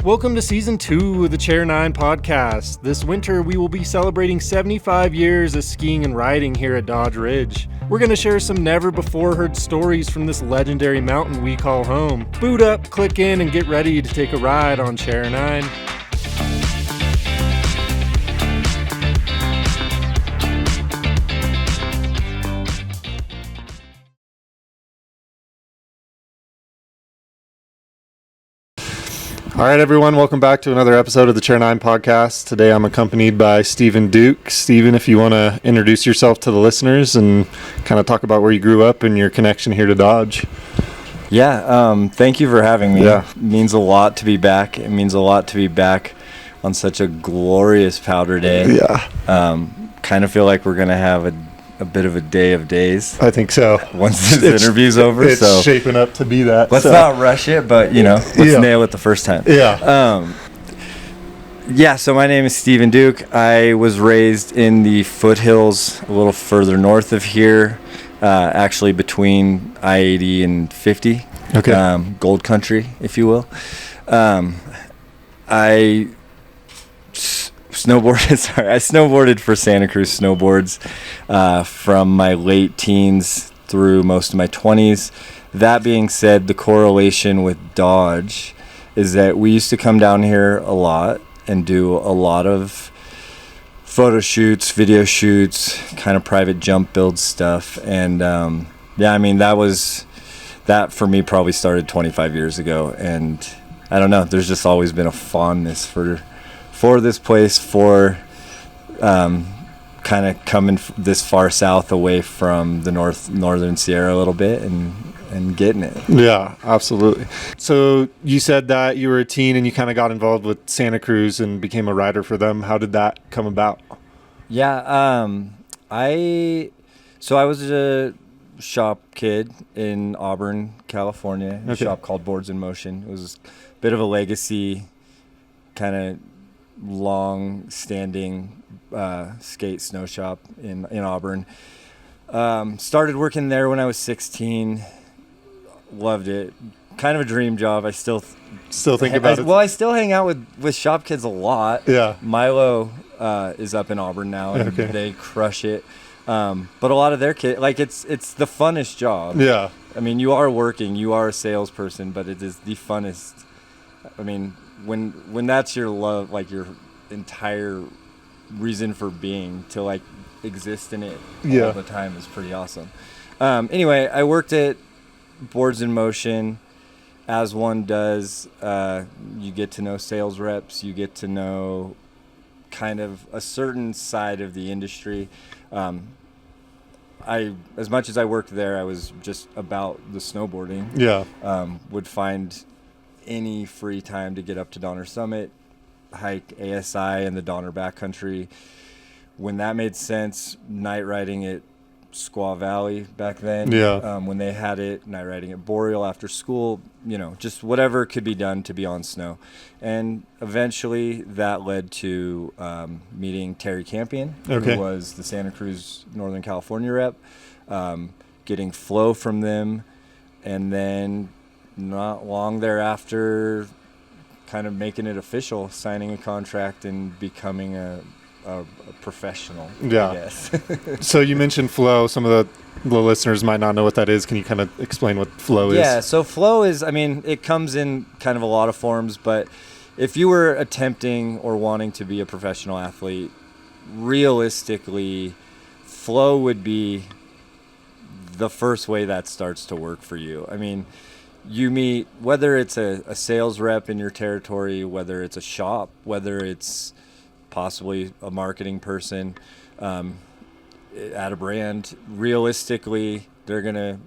Welcome to Season 2 of the Chair 9 podcast. This winter, we will be celebrating 75 years of skiing and riding here at Dodge Ridge. We're going to share some never-before-heard stories from this legendary mountain we call home. Boot up, click in, and get ready to take a ride on Chair 9. All right, everyone, welcome back to another episode of the Chair 9 podcast. Today I'm accompanied by Stephen Duke. Stephen, if you want to introduce yourself to the listeners and kind of talk about where you grew up and your connection here to Dodge. Yeah, thank you for having me. Yeah. It means a lot to be back. It means a lot to be back on such a glorious powder day. Yeah. Kind of feel like we're going to have a bit of a day of days. I think so. Once this interview's over. It's shaping up to be that. Let's not rush it, but, let's nail it the first time. Yeah. So my name is Stephen Duke. I was raised in the foothills a little further north of here, actually between I-80 and 50. Okay. Gold country, if you will. I snowboarded for Santa Cruz Snowboards from my late teens through most of my 20s. That being said, the correlation with Dodge is that we used to come down here a lot and do a lot of photo shoots, video shoots, kind of private jump build stuff. And that for me probably started 25 years ago. And I don't know, there's just always been a fondness for this place, for kind of coming this far south away from the northern Sierra a little bit and getting it. Yeah, absolutely. So you said that you were a teen and you kind of got involved with Santa Cruz and became a rider for them. How did that come about? Yeah, I was a shop kid in Auburn, California, a shop called Boards in Motion. It was a bit of a legacy, kind of long-standing skate snow shop in Auburn. Started working there when I was 16. Loved it. Kind of a dream job. I still think about it. Well, I still hang out with shop kids a lot. Yeah. Milo is up in Auburn now, and they crush it. But a lot of their kids, like it's the funnest job. Yeah. I mean, you are working, you are a salesperson, but it is the funnest. I mean, when that's your love, like your entire reason for being, to like exist in it all the time is pretty awesome. Anyway, I worked at Boards in Motion, as one does. You get to know sales reps, you get to know kind of a certain side of the industry. As much as I worked there, I was just about the snowboarding. Yeah. Would find any free time to get up to Donner Summit, hike ASI and the Donner Backcountry. When that made sense, night riding at Squaw Valley back then. Yeah. When they had it, night riding at Boreal after school, just whatever could be done to be on snow. And eventually that led to meeting Terry Campion, who was the Santa Cruz, Northern California rep, getting flow from them, and then not long thereafter kind of making it official, signing a contract and becoming a professional, I guess. So you mentioned flow. Some of the listeners might not know what that is. Can you kind of explain what flow is? Yeah, so flow is, it comes in kind of a lot of forms, but if you were attempting or wanting to be a professional athlete, realistically, flow would be the first way that starts to work for you. You meet, whether it's a sales rep in your territory, whether it's a shop, whether it's possibly a marketing person at a brand, realistically, they're going to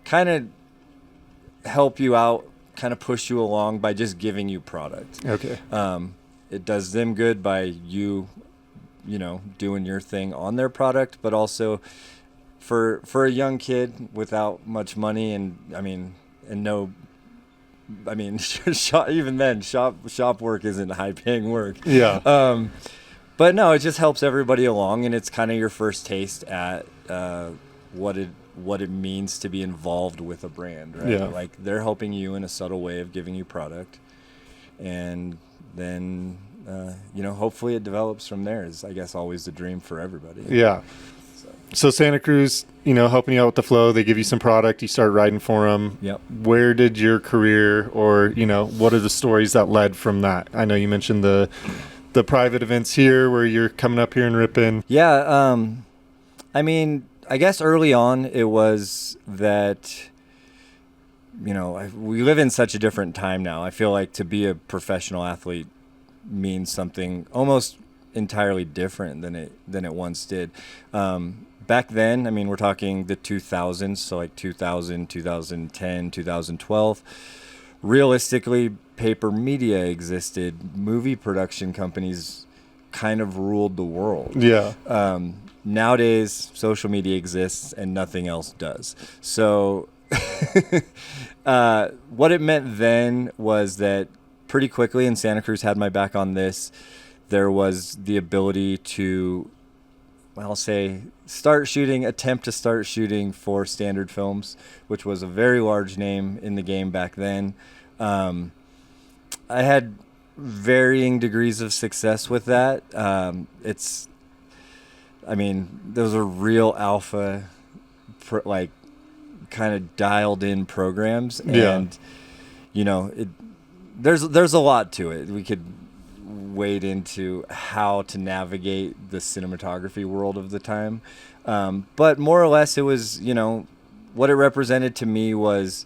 kind of help you out, kind of push you along by just giving you product. Okay. It does them good by you doing your thing on their product, but also for a young kid without much money even then, shop work isn't high-paying work. Yeah. But no, it just helps everybody along, and it's kind of your first taste at what it means to be involved with a brand, right? Yeah. Like, they're helping you in a subtle way of giving you product. and then hopefully it develops from there. Is, I guess, always the dream for everybody. Yeah. So Santa Cruz, helping you out with the flow, they give you some product, you start riding for them. Yep. Where did your career, or what are the stories that led from that? I know you mentioned the private events here where you're coming up here and ripping. Yeah. I guess early on it was that, we live in such a different time now. I feel like to be a professional athlete means something almost entirely different than it once did. Back then, we're talking the 2000s, so like 2000, 2010, 2012. Realistically, paper media existed. Movie production companies kind of ruled the world. Yeah. Nowadays, social media exists and nothing else does. So what it meant then was that pretty quickly, and Santa Cruz had my back on this, there was the ability to, attempt to start shooting for Standard Films, which was a very large name in the game back then. I had varying degrees of success with that. Those are real alpha, kind of dialed in programs. And, there's a lot to it. We could wade into how to navigate the cinematography world of the time. But more or less it was, what it represented to me was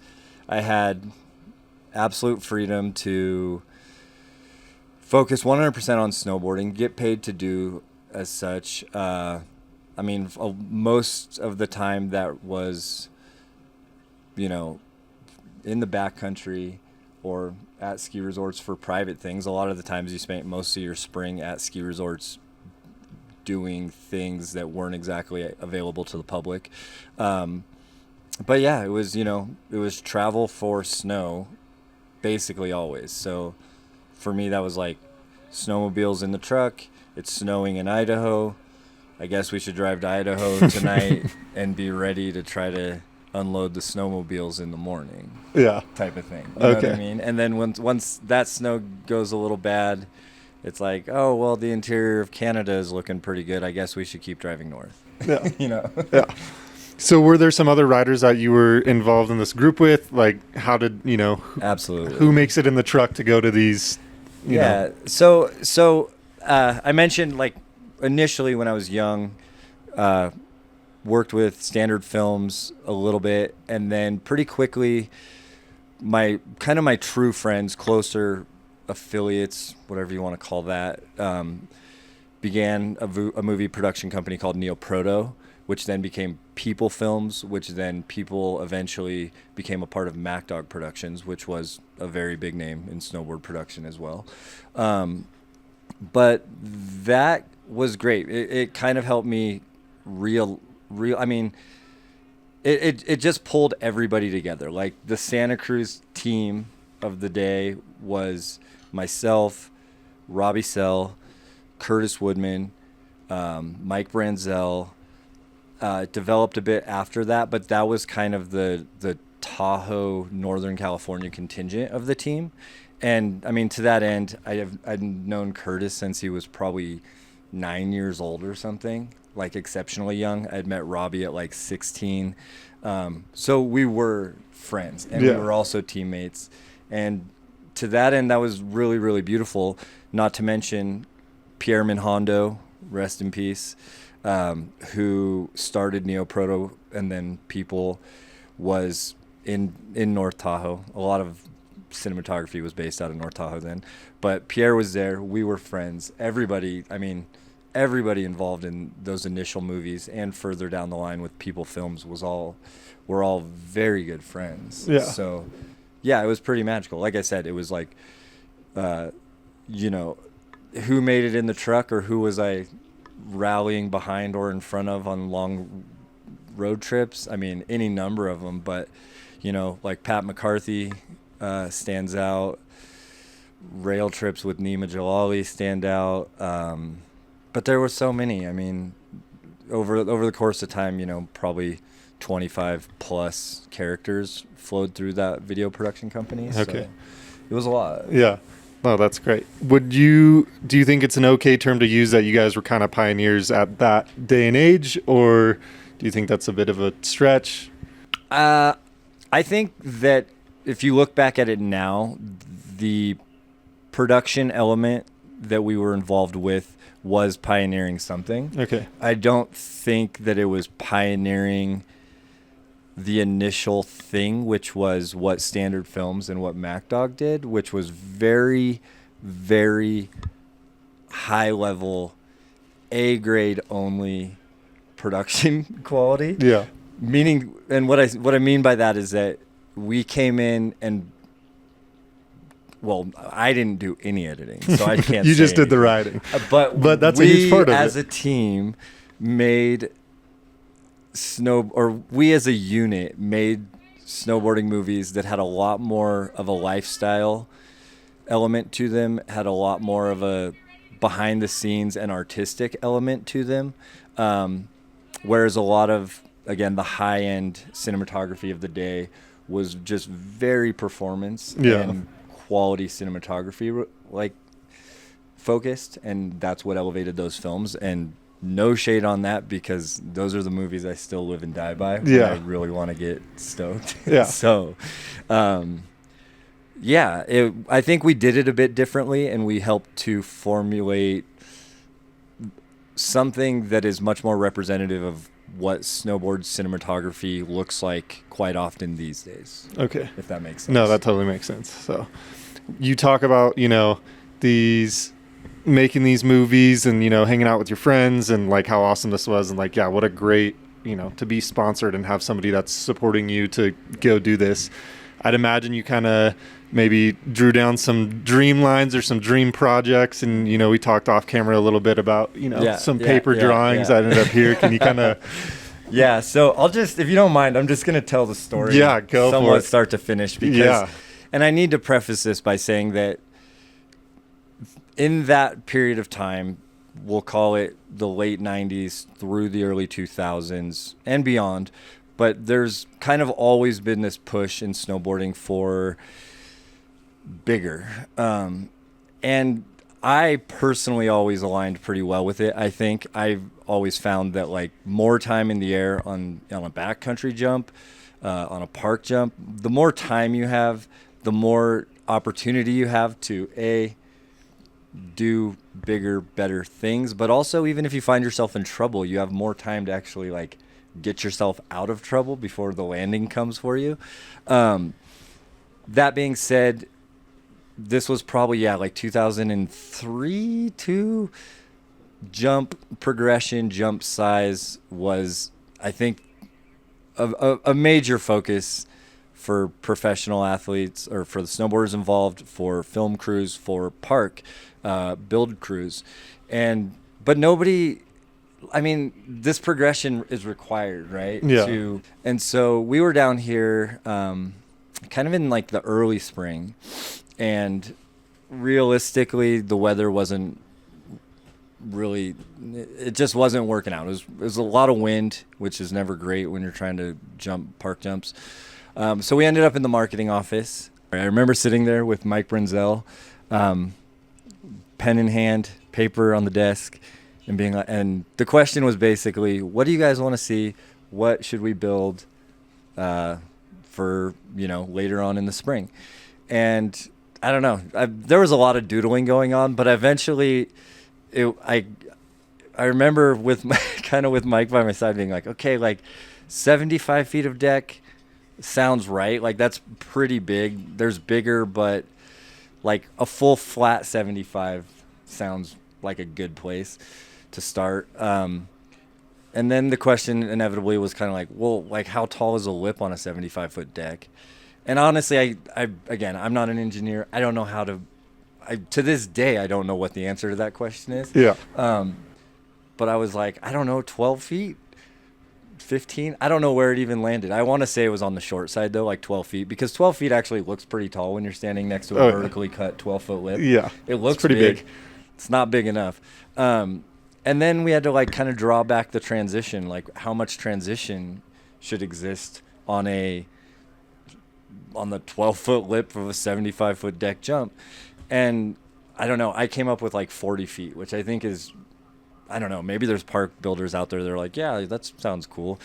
I had absolute freedom to focus 100% on snowboarding, get paid to do as such. Most of the time that was, in the backcountry or at ski resorts for private things. A lot of the times you spent most of your spring at ski resorts doing things that weren't exactly available to the public. But yeah, it was travel for snow basically always. So for me, that was like snowmobiles in the truck. It's snowing in Idaho. I guess we should drive to Idaho tonight and be ready to try to unload the snowmobiles in the morning. Yeah. Type of thing. You know what I mean? And then once that snow goes a little bad, it's like, oh, well, the interior of Canada is looking pretty good. I guess we should keep driving north. Yeah. Yeah. So were there some other riders that you were involved in this group with? Like, how did, Absolutely. Who makes it in the truck to go to these, know? So I mentioned, like, initially when I was young, worked with Standard Films a little bit, and then pretty quickly my true friends, closer affiliates, whatever you want to call that, began a movie production company called Neoproto, which then became People Films, which then People eventually became a part of MacDog Productions, which was a very big name in snowboard production as well. But that was great. It kind of helped me it just pulled everybody together. Like, the Santa Cruz team of the day was myself, Robbie Sell, Curtis Woodman, Mike Branzel. It developed a bit after that, but that was kind of the Tahoe, Northern California contingent of the team. And to that end, I'd known Curtis since he was probably 9 years old or something, like exceptionally young. I'd met Robbie at like 16. So we were friends, and we were also teammates. And to that end, that was really, really beautiful. Not to mention Pierre Minhondo, rest in peace, who started Neoproto and then People, was in North Tahoe. A lot of cinematography was based out of North Tahoe then. But Pierre was there. We were friends. Everybody involved in those initial movies and further down the line with People Films were all very good friends. Yeah. So, yeah, it was pretty magical. Like I said, it was like, who made it in the truck, or who was I rallying behind or in front of on long road trips? Any number of them, but, like Pat McCarthy stands out. Rail trips with Nima Jalali stand out. But there were so many. Over the course of time, probably 25 plus characters flowed through that video production company. Okay. So it was a lot. Yeah. Oh, that's great. Do you think it's an okay term to use that you guys were kind of pioneers at that day and age, or do you think that's a bit of a stretch? I think that if you look back at it now, the production element that we were involved with was pioneering something. Okay. I don't think that it was pioneering the initial thing, which was what Standard Films and what MacDog did, which was very, very high level, A grade only production quality. Yeah. Meaning, and what I mean by that is that we came in and, well, I didn't do any editing, so I can't. You say just did the anything. writing, but that's a huge part of it. We as a team made we as a unit made snowboarding movies that had a lot more of a lifestyle element to them, had a lot more of a behind the scenes and artistic element to them. Whereas a lot of, again, the high end cinematography of the day was just very performance and quality cinematography like focused, and that's what elevated those films. And no shade on that, because those are the movies I still live and die by when I really want to get stoked. So I think we did it a bit differently, and we helped to formulate something that is much more representative of what snowboard cinematography looks like quite often these days. Okay. If that makes sense. No, that totally makes sense. So you talk about, making these movies and, hanging out with your friends and like how awesome this was. And like, yeah, what a great, to be sponsored and have somebody that's supporting you to go do this. I'd imagine you kind of maybe drew down some dream lines or some dream projects. And, we talked off camera a little bit about, some paper drawings that ended up here. Can you kind of... Yeah, so I'll just, if you don't mind, I'm just going to tell the story. Yeah, go for it. Somewhat start to finish. Because, and I need to preface this by saying that in that period of time, we'll call it the late 90s through the early 2000s and beyond, but there's kind of always been this push in snowboarding for bigger. And I personally always aligned pretty well with it. I think I've always found that like more time in the air on a backcountry jump, on a park jump, the more time you have, the more opportunity you have to do bigger, better things. But also, even if you find yourself in trouble, you have more time to actually like get yourself out of trouble before the landing comes for you. That being said, this was probably, like 2003 to jump progression, jump size was, I think, a major focus for professional athletes or for the snowboarders involved, for film crews, for park build crews. But nobody, I mean, this progression is required, right? Yeah. And so we were down here kind of in like the early spring, and realistically the weather wasn't really, it just wasn't working out. It was a lot of wind, which is never great when you're trying to jump park jumps. So we ended up in the marketing office. I remember sitting there with Mike Brinzel, pen in hand, paper on the desk, and being like, and the question was basically, what do you guys want to see? What should we build for, later on in the spring? And I don't know. There was a lot of doodling going on, but eventually I remember with Mike by my side being like, okay, like 75 feet of deck sounds right. Like that's pretty big. There's bigger, but like a full flat 75 sounds like a good place to start. And then the question inevitably was kind of like, well, like how tall is a lip on a 75-foot deck? And honestly, again, I'm not an engineer. I don't know how to, to this day, I don't know what the answer to that question is. Yeah. But I was like, I don't know, 12 feet, 15. I don't know where it even landed. I want to say it was on the short side though, like 12 feet, because 12 feet actually looks pretty tall when you're standing next to a vertically cut 12-foot lip. Yeah. It looks it's pretty big. It's not big enough. And then we had to like kind of draw back the transition, like how much transition should exist on the 12-foot lip of a 75-foot deck jump. And I don't know, I came up with like 40 feet, which I think is, I don't know, maybe there's park builders out there that are like, yeah, that sounds cool.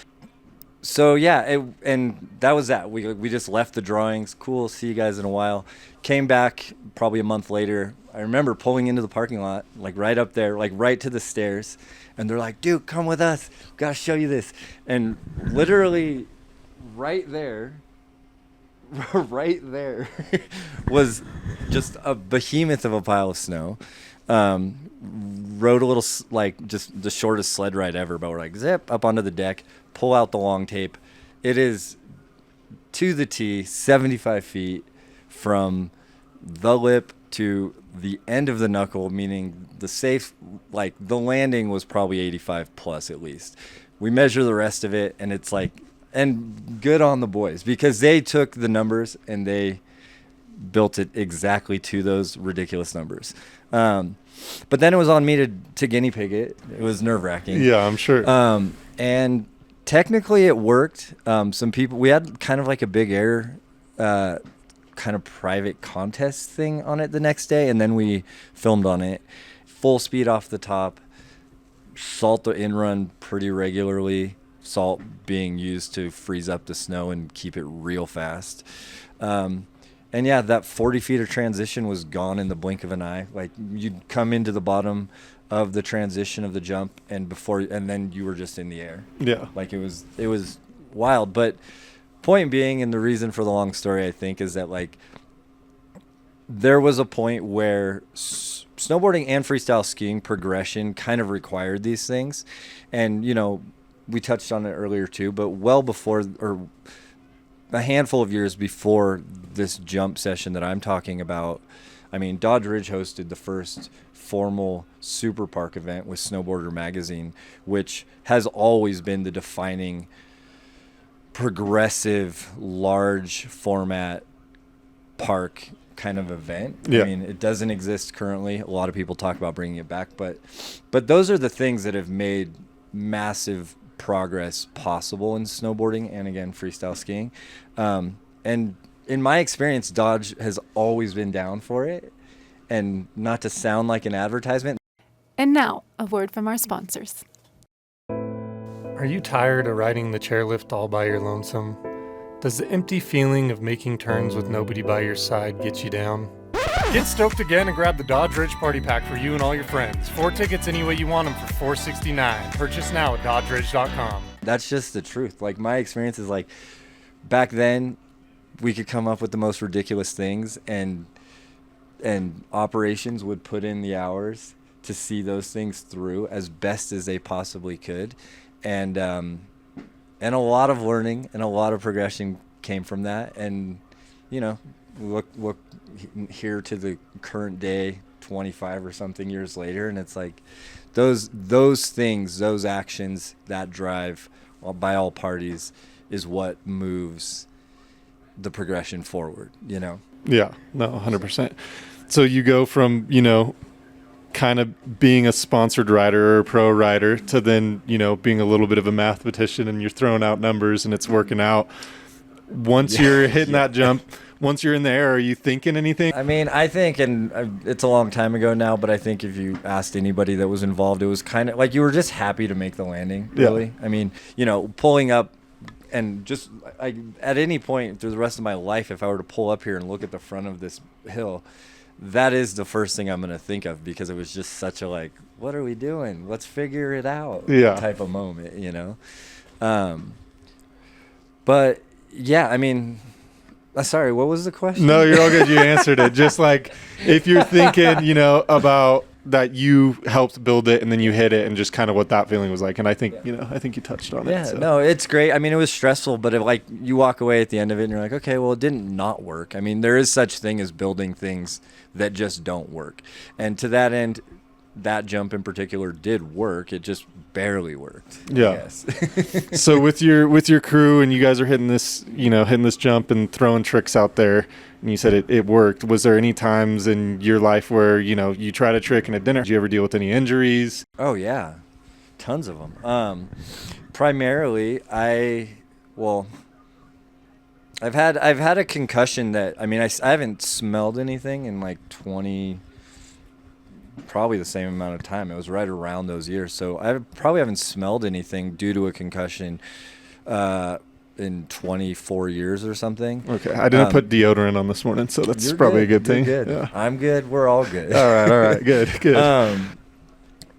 So yeah, and that was that. We just left the drawings. Cool, see you guys in a while. Came back probably a month later. I remember pulling into the parking lot, like right up there, like right to the stairs, and they're like, "Dude, come with us. We gotta show you this." And literally, right there, right there, was just a behemoth of a pile of snow. Rode a little, like, just the shortest sled ride ever, but we're like, zip up onto the deck, pull out the long tape. It is to the T, 75 feet from the lip to the end of the knuckle, meaning the safe, like, the landing was probably 85 plus at least. We measure the rest of it, and it's like, and good on the boys, because they took the numbers and they built it exactly to those ridiculous numbers. But then it was on me to guinea pig it. It was nerve-wracking. Yeah, I'm sure. And technically it worked. Some people, we had kind of like a big air kind of private contest thing on it the next day, and then we filmed on it. Full speed off the top, salt the in-run pretty regularly, salt being used to freeze up the snow and keep it real fast. And yeah, that 40 feet of transition was gone in the blink of an eye. Like, you'd come into the bottom of the transition of the jump, and then you were just in the air. Yeah. Like, it was wild. But point being, and the reason for the long story, I think, is that, like, there was a point where snowboarding and freestyle skiing progression kind of required these things. And, you know, we touched on it earlier too, but well before, or a handful of years before this jump session that I'm talking about, I mean, Dodge Ridge hosted the first formal super park event with Snowboarder magazine, which has always been the defining progressive large format park kind of event. Yeah. I mean, it doesn't exist currently. A lot of people talk about bringing it back, but those are the things that have made massive progress possible in snowboarding and, again, freestyle skiing. And in my experience, Dodge has always been down for it. And not to sound like an advertisement. And now, a word from our sponsors. Are you tired of riding the chairlift all by your lonesome? Does the empty feeling of making turns with nobody by your side get you down? Get stoked again and grab the Dodge Ridge Party Pack for you and all your friends. 4 tickets any way you want them for $469. Purchase now at dodgeridge.com. That's just the truth. Like, my experience is, like, back then we could come up with the most ridiculous things, and operations would put in the hours to see those things through as best as they possibly could. And a lot of learning and a lot of progression came from that. And, you know, look here to the current day, 25 or something years later, and it's like those things, those actions, that drive by all parties is what moves the progression forward, you know? Yeah, no, 100%. So you go from, you know, kind of being a sponsored rider or a pro rider to then, you know, being a little bit of a mathematician, and you're throwing out numbers and it's working out. Once you're hitting that jump, once you're in the air, are you thinking anything? I mean, I think, and it's a long time ago now, but I think if you asked anybody that was involved, it was kind of like you were just happy to make the landing, really. Yeah. I mean, you know, pulling up, and just at any point through the rest of my life, if I were to pull up here and look at the front of this hill, that is the first thing I'm going to think of, because it was just such a, like, what are we doing? Let's figure it out type of moment, you know? But, yeah, I mean, sorry, what was the question? No, you're all good. You answered it. Just like if you're thinking, you know, about that you helped build it and then you hit it, and just kind of what that feeling was like. And I think, you know, I think you touched on it. Yeah, no, it's great. I mean, it was stressful, but like you walk away at the end of it and you're like, okay, well, it didn't not work. I mean, there is such thing as building things that just don't work. And to that end, that jump in particular did work. It just barely worked. Yeah. So with your crew, and you guys are hitting this jump and throwing tricks out there, and you said it worked. Was there any times in your life where, you know, you tried a trick and it didn't? Did you ever deal with any injuries? Oh yeah, tons of them. Primarily, I've had a concussion that, I mean, I haven't smelled anything in like 20, probably the same amount of time. It was right around those years. So I probably haven't smelled anything due to a concussion in 24 years or something. Okay, I didn't put deodorant on this morning, so that's probably good. a good thing. You're good. Yeah. I'm good. We're all good. All right, good.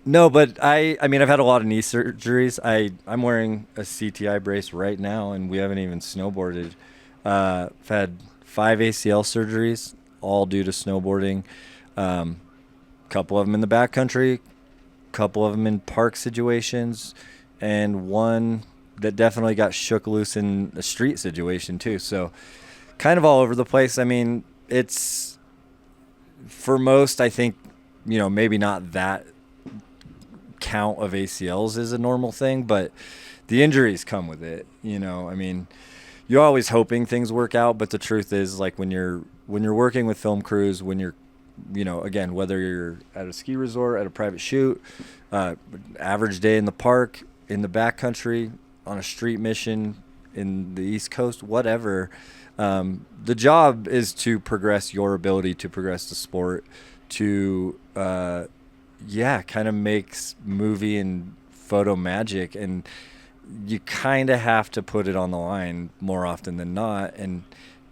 No, but I mean, I've had a lot of knee surgeries. I'm wearing a CTI brace right now, and we haven't even snowboarded. I've had 5 ACL surgeries, all due to snowboarding. Couple of them in the backcountry, couple of them in park situations, and one that definitely got shook loose in a street situation too. So kind of all over the place. I mean, it's, for most, I think, maybe not that count of ACLs is a normal thing, but the injuries come with it. I mean, you're always hoping things work out, but the truth is, like, when you're working with film crews, when you're, again, whether you're at a ski resort, at a private shoot, average day in the park, in the backcountry, on a street mission, in the East Coast, whatever, the job is to progress your ability to progress the sport, to kind of makes movie and photo magic, and you kind of have to put it on the line more often than not. And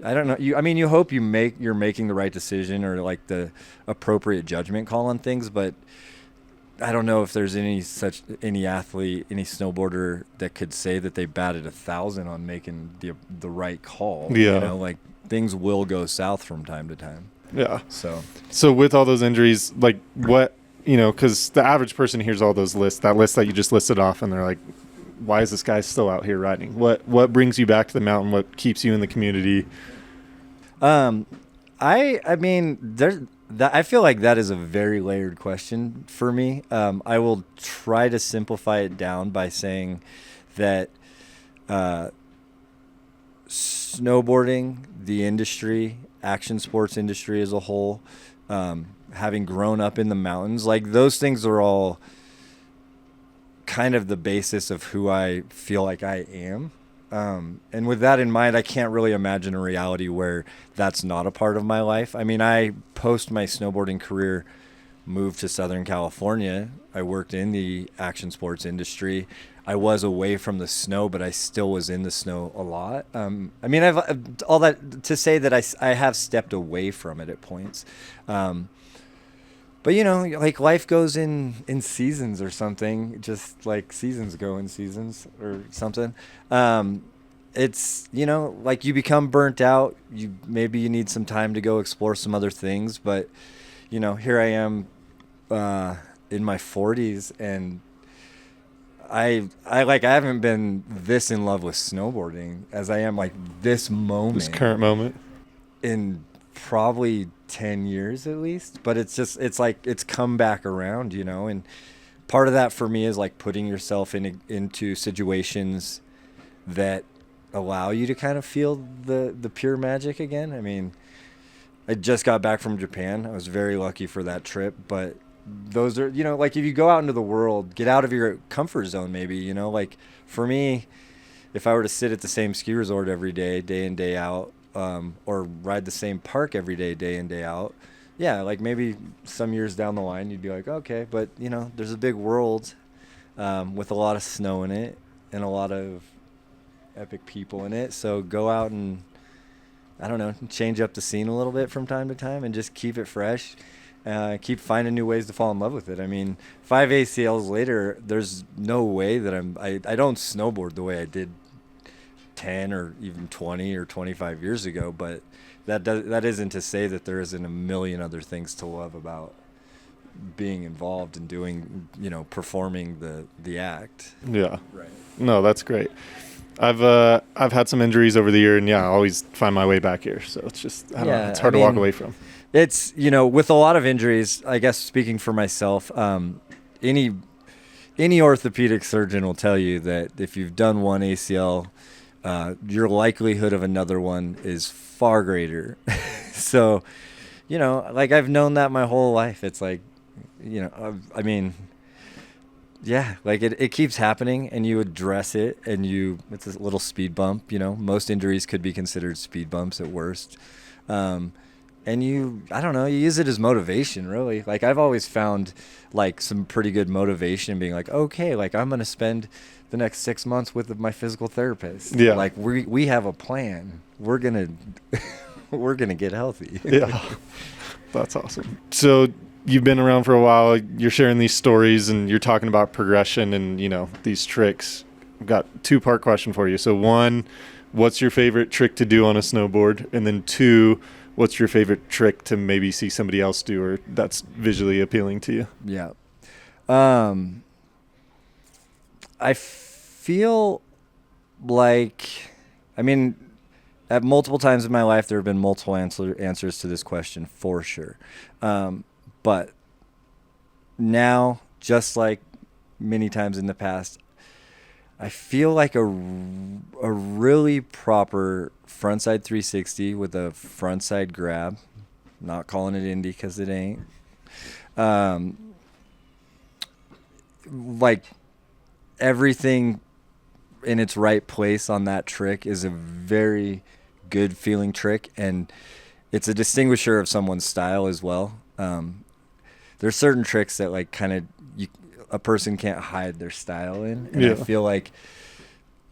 I don't know, you hope you're making the right decision or like the appropriate judgment call on things, but I don't know if there's any athlete, any snowboarder that could say that they batted 1,000 on making the right call. Yeah. Like, things will go south from time to time. Yeah. So with all those injuries, like, what, because the average person hears all those lists, that list that you just listed off, and they're like, why is this guy still out here riding? What brings you back to the mountain? What keeps you in the community? I mean, I feel like that is a very layered question for me. I will try to simplify it down by saying that snowboarding, the industry, action sports industry as a whole, having grown up in the mountains, like, those things are all kind of the basis of who I feel like I am. And with that in mind, I can't really imagine a reality where that's not a part of my life. I mean, I, post my snowboarding career, moved to Southern California. I worked in the action sports industry. I was away from the snow, but I still was in the snow a lot. I mean, I've all that to say that I have stepped away from it at points. But, like, life goes in seasons or something, just like seasons go in seasons or something. It's, like, you become burnt out. Maybe you need some time to go explore some other things. But, here I am in my 40s, and I haven't been this in love with snowboarding as I am, like, this Current moment. In probably 10 years at least, but it's like it's come back around, and part of that for me is like putting yourself into situations that allow you to kind of feel the pure magic again. I mean, I just got back from Japan. I was very lucky for that trip, but those are, like, if you go out into the world, get out of your comfort zone, maybe, like, for me, if I were to sit at the same ski resort every day, day in, day out, or ride the same park every day, day in, day out, yeah, like, maybe some years down the line you'd be like, okay, but there's a big world with a lot of snow in it and a lot of epic people in it, so go out and, I don't know, change up the scene a little bit from time to time and just keep it fresh. Keep finding new ways to fall in love with it. I mean, 5 ACLs later, there's no way that I don't snowboard the way I did 10 or even 20 or 25 years ago, but that isn't to say that there isn't a million other things to love about being involved and doing, performing the act. Yeah. Right. No, that's great. I've had some injuries over the year, and I always find my way back here. So it's just, I don't know, it's hard to walk away from. It's, with a lot of injuries, I guess, speaking for myself, any orthopedic surgeon will tell you that if you've done one ACL, your likelihood of another one is far greater. So, like, I've known that my whole life. It's like, I mean, yeah, like it keeps happening, and you address it, and it's a little speed bump. Most injuries could be considered speed bumps at worst. And I don't know, you use it as motivation, really. Like, I've always found like some pretty good motivation being like, okay, like I'm going to spend the next 6 months with my physical therapist. Yeah. Like we have a plan. We're going to get healthy. Yeah. That's awesome. So you've been around for a while. You're sharing these stories and you're talking about progression and, these tricks. I've got 2-part question for you. So 1, what's your favorite trick to do on a snowboard? And then 2, what's your favorite trick to maybe see somebody else do or that's visually appealing to you? Yeah. I feel like, at multiple times in my life, there have been multiple answers to this question for sure. But now, just like many times in the past, I feel like a really proper frontside 360 with a frontside grab. I'm not calling it indie because it ain't. Like everything in its right place on that trick is a very good feeling trick, and it's a distinguisher of someone's style as well. There's certain tricks that like kind of a person can't hide their style in, and I feel like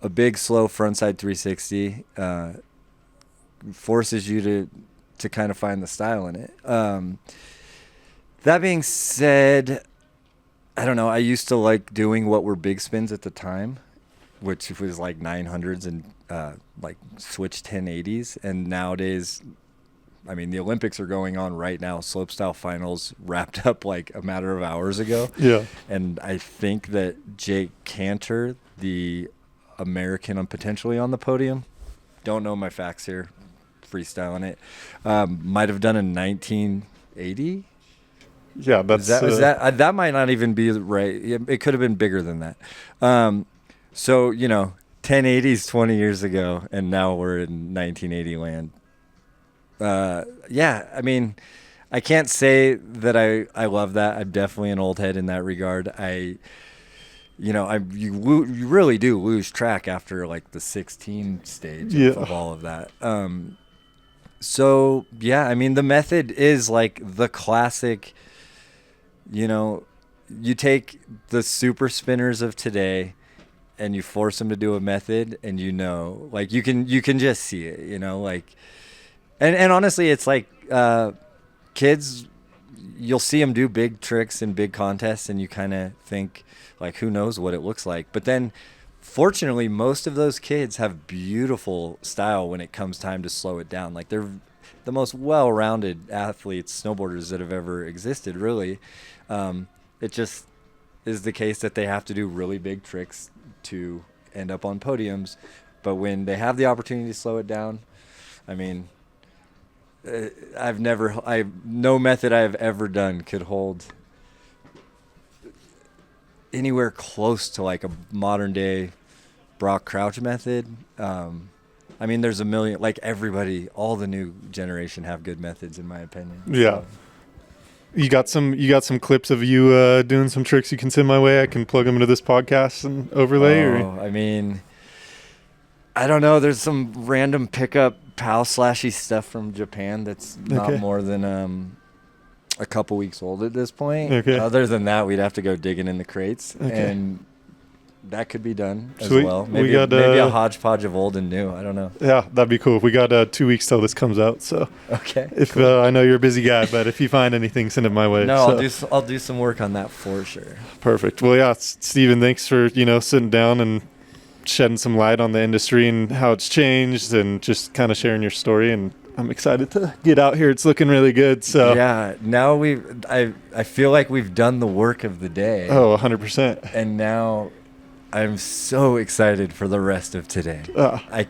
a big slow frontside 360 forces you to kind of find the style in it. That being said, I don't know, I used to like doing what were big spins at the time, which was like 900s and like switch 1080s. And nowadays, the Olympics are going on right now. Slopestyle finals wrapped up like a matter of hours ago. Yeah. And I think that Jake Cantor, the American, potentially on the podium, don't know my facts here, freestyling it, might have done a 1980. Yeah, that might not even be right. It could have been bigger than that. So 1080s 20 years ago, and now we're in 1980 land. I can't say that I love that. I'm definitely an old head in that regard. You really do lose track after like the 16 stage of all of that. The method is like the classic. You take the super spinners of today and you force them to do a method, and like you can just see it, like, and honestly, it's like kids, you'll see them do big tricks in big contests, and you kind of think like, who knows what it looks like, but then fortunately most of those kids have beautiful style when it comes time to slow it down. Like, they're the most well-rounded athletes, snowboarders that have ever existed, really. It just is the case that they have to do really big tricks to end up on podiums. But when they have the opportunity to slow it down, no method I've ever done could hold anywhere close to like a modern day Brock Crouch method. There's a million, like everybody, all the new generation have good methods in my opinion. Yeah. So. You got some clips of you doing some tricks you can send my way? I can plug them into this podcast and overlay? I don't know. There's some random pickup PAL slashy stuff from Japan that's not more than a couple weeks old at this point. Okay. Other than that, we'd have to go digging in the crates, and that could be done as Sweet. well. Maybe a hodgepodge of old and new. I don't know. Yeah, that'd be cool. We got 2 weeks till this comes out, so okay. If cool. I know you're a busy guy, but if you find anything, send it my way. No, I'll do some work on that for sure. Perfect. Well, yeah, Steven, thanks for sitting down and shedding some light on the industry and how it's changed, and just kind of sharing your story. And I'm excited to get out here. It's looking really good. So yeah, now I feel like we've done the work of the day. Oh, 100%. And now I'm so excited for the rest of today. I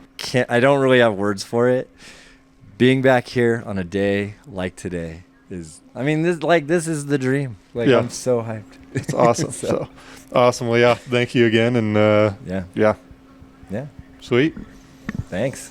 don't really have words for it. Being back here on a day like today is, this is the dream. Like, I'm so hyped. It's awesome. so awesome. Well, yeah, thank you again. And yeah. Sweet. Thanks.